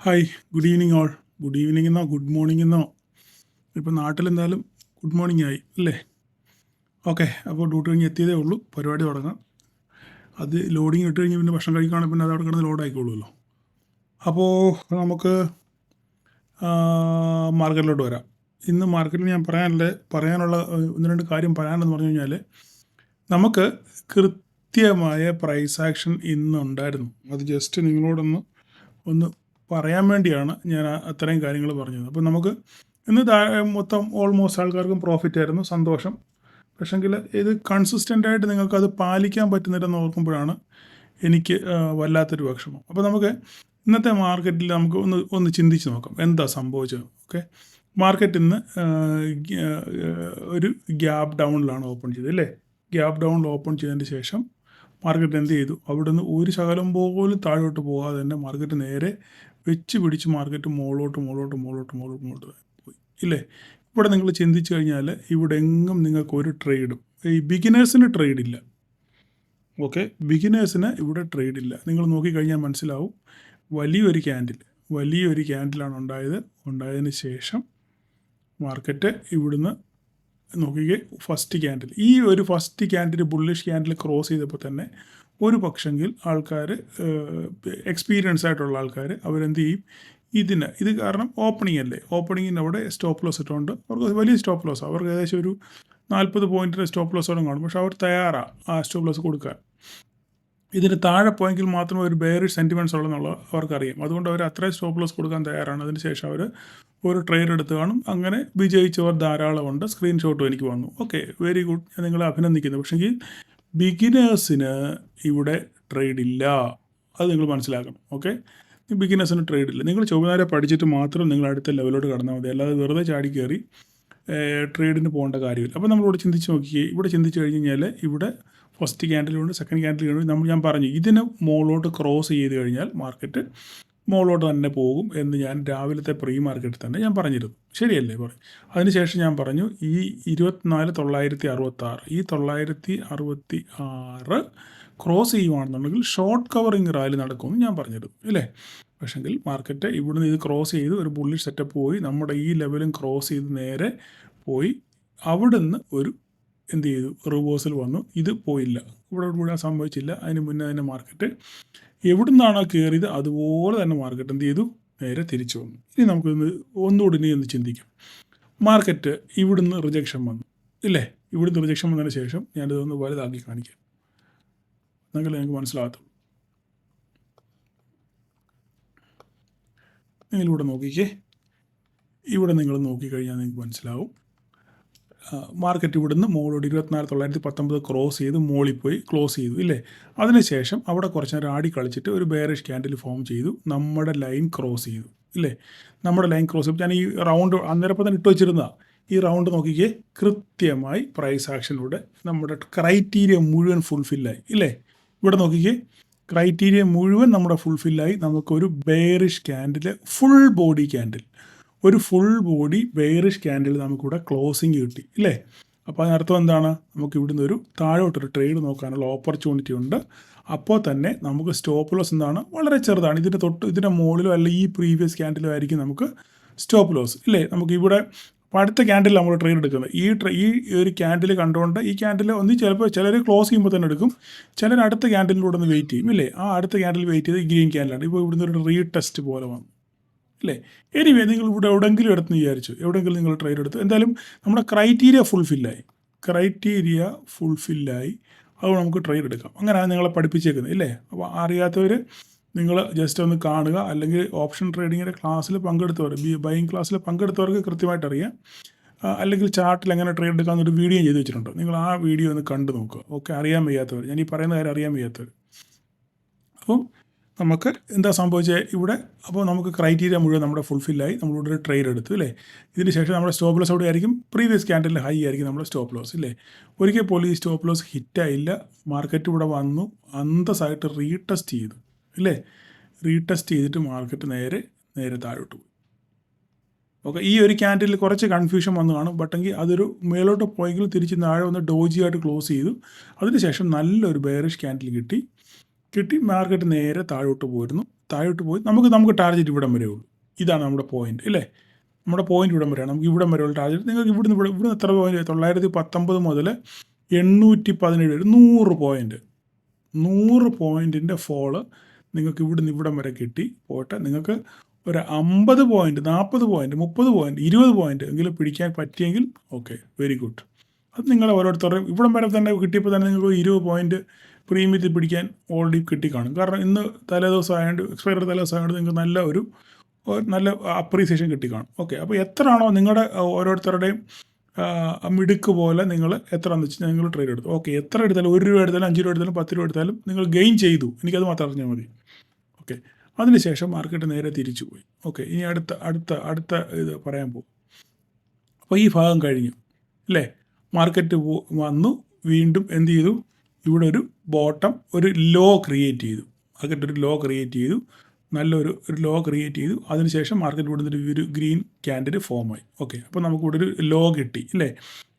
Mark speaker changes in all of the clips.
Speaker 1: Hi, good evening all. Good evening എന്നോ good morning എന്നോ, ഇപ്പോൾ നാട്ടിലെന്തായാലും ഗുഡ് മോർണിംഗ് ആയി അല്ലേ? ഓക്കെ, അപ്പോൾ ഡ്യൂട്ടി കഴിഞ്ഞ് എത്തിയതേ ഉള്ളൂ. പരിപാടി തുടങ്ങാം. അത് ലോഡിങ് ഇട്ട് കഴിഞ്ഞ് പിന്നെ ഭക്ഷണം കഴിക്കുകയാണെങ്കിൽ പിന്നെ അത് അവിടെ കിടന്ന് ലോഡ് ആയിക്കോളുമല്ലോ. അപ്പോൾ നമുക്ക് മാർക്കറ്റിലോട്ട് വരാം. ഇന്ന് മാർക്കറ്റിൽ ഞാൻ പറയാനുള്ള ഒന്ന് രണ്ട് കാര്യം പറയാനെന്ന് പറഞ്ഞു കഴിഞ്ഞാൽ, നമുക്ക് കൃത്യമായ പ്രൈസ് ആക്ഷൻ ഇന്നുണ്ടായിരുന്നു. അത് ജസ്റ്റ് ഒന്ന് പറയാൻ വേണ്ടിയാണ് ഞാൻ അത്രയും കാര്യങ്ങൾ പറഞ്ഞത്. അപ്പോൾ നമുക്ക് ഇന്ന് മൊത്തം ഓൾമോസ്റ്റ് ആൾക്കാർക്കും പ്രോഫിറ്റ് ആയിരുന്നു, സന്തോഷം. പക്ഷെങ്കിൽ ഇത് കൺസിസ്റ്റൻ്റായിട്ട് നിങ്ങൾക്കത് പാലിക്കാൻ പറ്റുന്നില്ലെന്ന് ഓർക്കുമ്പോഴാണ് എനിക്ക് വല്ലാത്തൊരു വിഷമം. അപ്പോൾ നമുക്ക് ഇന്നത്തെ മാർക്കറ്റിൽ നമുക്ക് ഒന്ന് ചിന്തിച്ച് നോക്കാം എന്താ സംഭവിച്ചത്. ഓക്കെ, മാർക്കറ്റ് ഇന്ന് ഒരു ഗ്യാപ്പ് ഡൗണിലാണ് ഓപ്പൺ ചെയ്തത് അല്ലേ? ഗ്യാപ്പ് ഡൗണിൽ ഓപ്പൺ ചെയ്തതിന് ശേഷം മാർക്കറ്റ് എന്ത് ചെയ്തു? അവിടെ നിന്ന് ഒരു ശകലം പോലും താഴോട്ട് പോകാതെ തന്നെ മാർക്കറ്റ് നേരെ വെച്ച് പിടിച്ച് മാർക്കറ്റ് മുകളോട്ട് പോയി ഇല്ലേ? ഇവിടെ നിങ്ങൾ ചിന്തിച്ചു കഴിഞ്ഞാൽ ഇവിടെ എങ്ങും നിങ്ങൾക്ക് ഒരു ട്രേഡും, ഈ ബിഗിനേഴ്സിന് ട്രേഡില്ല. ഓക്കെ, ബിഗിനേഴ്സിന് ഇവിടെ ട്രേഡില്ല. നിങ്ങൾ നോക്കിക്കഴിഞ്ഞാൽ മനസ്സിലാവും. വലിയൊരു ക്യാൻഡിലാണ് ഉണ്ടായതിന് ശേഷം മാർക്കറ്റ് ഇവിടുന്ന് നോക്കിക്കേ, first candle bullish candle cross ചെയ്തപ്പോൾ തന്നെ ഒരു പക്ഷെങ്കിൽ ആൾക്കാർ, എക്സ്പീരിയൻസ് ആയിട്ടുള്ള ആൾക്കാർ, അവരെന്ത് ചെയ്യും? ഇത് കാരണം ഓപ്പണിംഗ് അല്ലേ, ഓപ്പണിങ്ങിന് അവിടെ സ്റ്റോപ്പ് ലോസ് ഇട്ടുകൊണ്ട് അവർക്ക് വലിയ സ്റ്റോപ്പ് ലോസ്, അവർക്ക് ഏകദേശം ഒരു 40 പോയിൻറ്റിൻ്റെ സ്റ്റോപ്പ് ലോസോടെ കാണും. പക്ഷേ അവർ തയ്യാറാണ് ആ സ്റ്റോപ്പ് ലോസ് കൊടുക്കാൻ. ഇതിന് താഴെ പോയെങ്കിൽ മാത്രമേ ഒരു ബെയറിഷ് സെൻറ്റിമെൻറ്റ്സ് ഉള്ളതെന്നുള്ള അവർക്കറിയാം. അതുകൊണ്ട് അവർ അത്രയും സ്റ്റോപ്പ് ലോസ് കൊടുക്കാൻ തയ്യാറാണ്. അതിനുശേഷം അവർ ഒരു ട്രേഡ് എടുത്ത് കാണും. അങ്ങനെ വിജയിച്ചവർ ധാരാളമുണ്ട്. സ്ക്രീൻഷോട്ടും എനിക്ക് വന്നു. ഓക്കെ, വെരി ഗുഡ്, ഞാൻ നിങ്ങളെ അഭിനന്ദിക്കുന്നു. പക്ഷേങ്കിൽ ബിഗിനേഴ്സിന് ഇവിടെ ട്രേഡ് ഇല്ല, അത് നിങ്ങൾ മനസ്സിലാക്കണം. ഓക്കെ, ബിഗിനേഴ്സിന് ട്രേഡ് ഇല്ല. നിങ്ങൾ ചുവന്നാരെ പഠിച്ചിട്ട് മാത്രം നിങ്ങൾ അടുത്ത ലെവലോട്ട് കടന്നാൽ മതി, അല്ലാതെ വെറുതെ ചാടി കയറി ട്രേഡിന് പോകേണ്ട കാര്യമില്ല. അപ്പോൾ നമ്മളിവിടെ ചിന്തിച്ച് നോക്കിയേ, ഇവിടെ ചിന്തിച്ച് കഴിഞ്ഞ് കഴിഞ്ഞാൽ ഇവിടെ ഫസ്റ്റ് ക്യാൻഡിലുണ്ട്, സെക്കൻഡ് ക്യാൻഡിലുണ്ട്. ഞാൻ പറഞ്ഞു ഇതിന് മുകളിലോട്ട് ക്രോസ് ചെയ്ത് കഴിഞ്ഞാൽ മാർക്കറ്റ് മുകളിലോട്ട് തന്നെ പോകും എന്ന് ഞാൻ രാവിലത്തെ പ്രീ മാർക്കറ്റിൽ തന്നെ ഞാൻ പറഞ്ഞിരുന്നു. ശരിയല്ലേ? പറയും. അതിനുശേഷം ഞാൻ പറഞ്ഞു ഈ 24,966, ഈ 966 ക്രോസ് ചെയ്യുവാണെന്നുണ്ടെങ്കിൽ ഷോർട്ട് കവറിങ് റാലി നടക്കുമെന്ന് ഞാൻ പറഞ്ഞിരുന്നു ഇല്ലേ? പക്ഷെങ്കിൽ മാർക്കറ്റ് ഇവിടുന്ന് ഇത് ക്രോസ് ചെയ്ത് ഒരു ബുള്ളിഷ് സെറ്റപ്പ് പോയി, നമ്മുടെ ഈ ലെവലും ക്രോസ് ചെയ്ത് നേരെ പോയി അവിടുന്ന് ഒരു എന്ത് ചെയ്തു? റിവേഴ്സൽ വന്നു. ഇത് പോയില്ല, ഇവിടെ സംഭവിച്ചില്ല. അതിന് മുന്നേ തന്നെ മാർക്കറ്റ് എവിടെ നിന്നാണോ കയറിയത് അതുപോലെ തന്നെ മാർക്കറ്റ് എന്ത് ചെയ്തു? നേരെ തിരിച്ചു വന്നു. ഇനി നമുക്കൊന്ന് ഒന്നുകൂടി ഒന്ന് ചിന്തിക്കാം. മാർക്കറ്റ് ഇവിടുന്ന് റിജക്ഷൻ വന്നു ഇല്ലേ? ഇവിടുന്ന് റിജക്ഷൻ വന്നതിന് ശേഷം ഞാനിതൊന്ന് വലുതാക്കി കാണിക്കാം, എന്നെങ്കിൽ നിങ്ങൾക്ക് മനസ്സിലാകത്തുള്ളൂ. നിങ്ങളിവിടെ നോക്കിക്കേ, ഇവിടെ നിങ്ങൾ നോക്കിക്കഴിഞ്ഞാൽ നിങ്ങൾക്ക് മനസ്സിലാവും. മാർക്കറ്റ് ഇവിടുന്ന് മുകളിലോട്ട് 24,919 ക്രോസ് ചെയ്ത് മുകളിൽ പോയി ക്ലോസ് ചെയ്തു ഇല്ലേ? അതിനുശേഷം അവിടെ കുറച്ച് നേരം ആടി കളിച്ചിട്ട് ഒരു ബെയറിഷ് ക്യാൻഡിൽ ഫോം ചെയ്തു, നമ്മുടെ ലൈൻ ക്രോസ് ചെയ്തു ഇല്ലേ? നമ്മുടെ ലൈൻ ക്രോസ് ചെയ്തു. ഞാൻ ഈ റൗണ്ട് അന്നേരപ്പം തന്നെ ഇട്ട് വെച്ചിരുന്നതാണ്. ഈ റൗണ്ട് നോക്കിക്കേ, കൃത്യമായി പ്രൈസ് ആക്ഷനിലൂടെ നമ്മുടെ ക്രൈറ്റീരിയ മുഴുവൻ ഫുൾഫില്ലായി ഇല്ലേ? ഇവിടെ നോക്കിക്കേ, ക്രൈറ്റീരിയ മുഴുവൻ നമ്മുടെ ഫുൾഫില്ലായി. നമുക്കൊരു bearish candle, full body bearish candle നമുക്കിവിടെ ക്ലോസിങ് കിട്ടി ഇല്ലേ? അപ്പോൾ അതിനർത്ഥം എന്താണ്? നമുക്ക് ഇവിടുന്ന് ഒരു താഴോട്ടൊരു ട്രേഡ് നോക്കാനുള്ള ഓപ്പർച്യൂണിറ്റി ഉണ്ട്. അപ്പോൾ തന്നെ നമുക്ക് സ്റ്റോപ്പ് ലോസ് എന്താണ്? വളരെ ചെറുതാണ്. ഇതിൻ്റെ മുകളിലോ അല്ല ഈ പ്രീവിയസ് ക്യാൻഡിലോ ആയിരിക്കും നമുക്ക് സ്റ്റോപ്പ് ലോസ് ഇല്ലേ? നമുക്ക് ഇവിടെ അടുത്ത ക്യാൻഡിൽ നമ്മൾ ട്രേഡ് എടുക്കുന്നത് ഈ ഒരു ക്യാൻഡിൽ കണ്ടുകൊണ്ട്, ഈ ക്യാൻഡിൽ ചിലപ്പോൾ ചിലർ ക്ലോസ് ചെയ്യുമ്പോൾ തന്നെ എടുക്കും, ചിലർ അടുത്ത ക്യാൻഡിലൂടെ ഒന്ന് വെയിറ്റ് ചെയ്യും ഇല്ലേ? ആ അടുത്ത ക്യാൻഡിൽ വെയിറ്റ് ചെയ്ത് ഗ്രീൻ ക്യാൻഡിലാണ്. ഇപ്പോൾ ഇവിടുന്ന് ഒരു റീടെസ്റ്റ് പോലെ വന്നു അല്ലേ? എനിവേ, നിങ്ങൾ ഇവിടെ എവിടെയെങ്കിലും എടുത്തെന്ന് വിചാരിച്ചു, എവിടെയെങ്കിലും നിങ്ങൾ ട്രേഡ് എടുത്തു, എന്തായാലും നമ്മുടെ ക്രൈറ്റീരിയ ഫുൾഫില്ലായി. അതുകൊണ്ട് നമുക്ക് ട്രേഡ് എടുക്കാം. അങ്ങനെയാണ് നിങ്ങളെ പഠിപ്പിച്ചേക്കുന്നത് ഇല്ലേ? അപ്പോൾ അറിയാത്തവർ നിങ്ങൾ ജസ്റ്റ് ഒന്ന് കാണുക, അല്ലെങ്കിൽ ഓപ്ഷൻ ട്രേഡിങ്ങിൻ്റെ ക്ലാസ്സിൽ പങ്കെടുത്തവർ, ബൈയിങ് ക്ലാസ്സിൽ പങ്കെടുത്തവർക്ക് കൃത്യമായിട്ട് അറിയാം. അല്ലെങ്കിൽ ചാർട്ടിൽ എങ്ങനെ ട്രേഡ് എടുക്കാമെന്നൊരു വീഡിയോ ചെയ്ത് വെച്ചിട്ടുണ്ട്, നിങ്ങൾ ആ വീഡിയോ ഒന്ന് കണ്ടു നോക്കുക. ഓക്കെ, അറിയാൻ വയ്യാത്തവർ, ഞാൻ ഈ പറയുന്ന കാര്യം അറിയാൻ വയ്യാത്തവർ. അപ്പം നമുക്ക് എന്താ സംഭവിച്ചത് ഇവിടെ? അപ്പോൾ നമുക്ക് ക്രൈറ്റീരിയ മുഴുവൻ നമ്മുടെ ഫുൾഫില്ലായി, നമ്മളിവിടെ ഒരു ട്രേഡ് എടുത്തു ഇല്ലേ? ഇതിന് ശേഷം നമ്മുടെ സ്റ്റോപ്പ് ലോസ് എവിടെ ആയിരിക്കും? പ്രീവിയസ് ക്യാൻഡിലിൽ ഹൈ ആയിരിക്കും നമ്മുടെ സ്റ്റോപ്പ് ലോസ് ഇല്ലേ? ഒരിക്കൽ പോലും ഈ സ്റ്റോപ്പ് ലോസ് ഹിറ്റായില്ല. മാർക്കറ്റ് ഇവിടെ വന്നു അന്തസ്സായിട്ട് റീടെസ്റ്റ് ചെയ്തു ഇല്ലേ? റീടെസ്റ്റ് ചെയ്തിട്ട് മാർക്കറ്റ് നേരെ താഴോട്ട് പോയി. ഓക്കെ, ഈ ഒരു ക്യാൻഡിൽ കുറച്ച് കൺഫ്യൂഷൻ വന്നു കാണും, ബട്ടെങ്കിൽ അതൊരു മേലോട്ട് പോയെങ്കിൽ തിരിച്ച് താഴെ വന്ന് ഡോജിയായിട്ട് ക്ലോസ് ചെയ്തു. അതിനുശേഷം നല്ലൊരു ബെയറിഷ് ക്യാൻഡിൽ കിട്ടി മാർക്കറ്റ് നേരെ താഴോട്ട് പോയിരുന്നു. താഴോട്ട് പോയി നമുക്ക് ടാർഗറ്റ് ഇവിടം വരെ ഉള്ളൂ. ഇതാണ് നമ്മുടെ പോയിന്റ് അല്ലേ? നമ്മുടെ പോയിന്റ് ഇവിടം വരെയാണ്. നമുക്ക് ഇവിടം വരെയുള്ള ടാർഗറ്റ്. നിങ്ങൾക്ക് ഇവിടുന്ന് എത്ര പോയിന്റ്? 919 മുതൽ 817 ഒരു 100 പോയിന്റ്. 100 പോയിന്റിൻ്റെ ഫോള് നിങ്ങൾക്ക് ഇവിടുന്ന് ഇവിടം വരെ കിട്ടി. പോട്ടെ, നിങ്ങൾക്ക് ഒരു 50 പോയിന്റ്, 40 പോയിന്റ്, 30 പോയിന്റ്, 20 പോയിന്റ് എങ്കിലും പിടിക്കാൻ പറ്റിയെങ്കിൽ ഓക്കെ, വെരി ഗുഡ്. അത് നിങ്ങൾ ഓരോരുത്തരുടെയും ഇവിടം വരെ തന്നെ കിട്ടിയപ്പോൾ തന്നെ നിങ്ങൾക്ക് 20 പോയിന്റ് പ്രീമിയത്തിൽ പിടിക്കാൻ ഓൾറെഡി കിട്ടിക്കാണും. കാരണം ഇന്ന് തലേദിവസം ആയതുകൊണ്ട്, എക്സ്പയറി തലേദിവസം ആയതുകൊണ്ട് നിങ്ങൾക്ക് നല്ല അപ്രീസിയേഷൻ കിട്ടിക്കാണും. ഓക്കെ, അപ്പോൾ എത്രയാണോ നിങ്ങളുടെ ഓരോരുത്തരുടെയും മിടുക്ക് പോലെ നിങ്ങൾ എത്ര എന്ന് വെച്ചാൽ നിങ്ങൾ ട്രേഡ് എടുത്തു. ഓക്കെ, എത്ര എടുത്താലും 1 രൂപ എടുത്താലും 5 രൂപ എടുത്താലും 10 രൂപ എടുത്താലും നിങ്ങൾ ഗെയിൻ ചെയ്തു. എനിക്കത് മാത്രം അറിഞ്ഞാൽ മതി. ഓക്കെ, അതിനുശേഷം മാർക്കറ്റ് നേരെ തിരിച്ചു പോയി. ഓക്കെ, ഇനി അടുത്ത ഇത് പറയാൻ പോകും. അപ്പോൾ ഈ ഭാഗം കഴിഞ്ഞു അല്ലേ? മാർക്കറ്റ് വന്നു, വീണ്ടും എന്ത് ചെയ്തു? ഇവിടെ ഒരു ബോട്ടം, ഒരു ലോ ക്രിയേറ്റ് ചെയ്തു. മാർക്കറ്റ് ഒരു ലോ ക്രിയേറ്റ് ചെയ്തു, നല്ലൊരു ലോ ക്രിയേറ്റ് ചെയ്തു. അതിനുശേഷം മാർക്കറ്റ് ഇവിടെ ഒരു ഗ്രീൻ ക്യാൻഡിൽ ഫോമായി. ഓക്കെ, അപ്പോൾ നമുക്ക് ഇവിടെ ഒരു ലോ കിട്ടി അല്ലേ?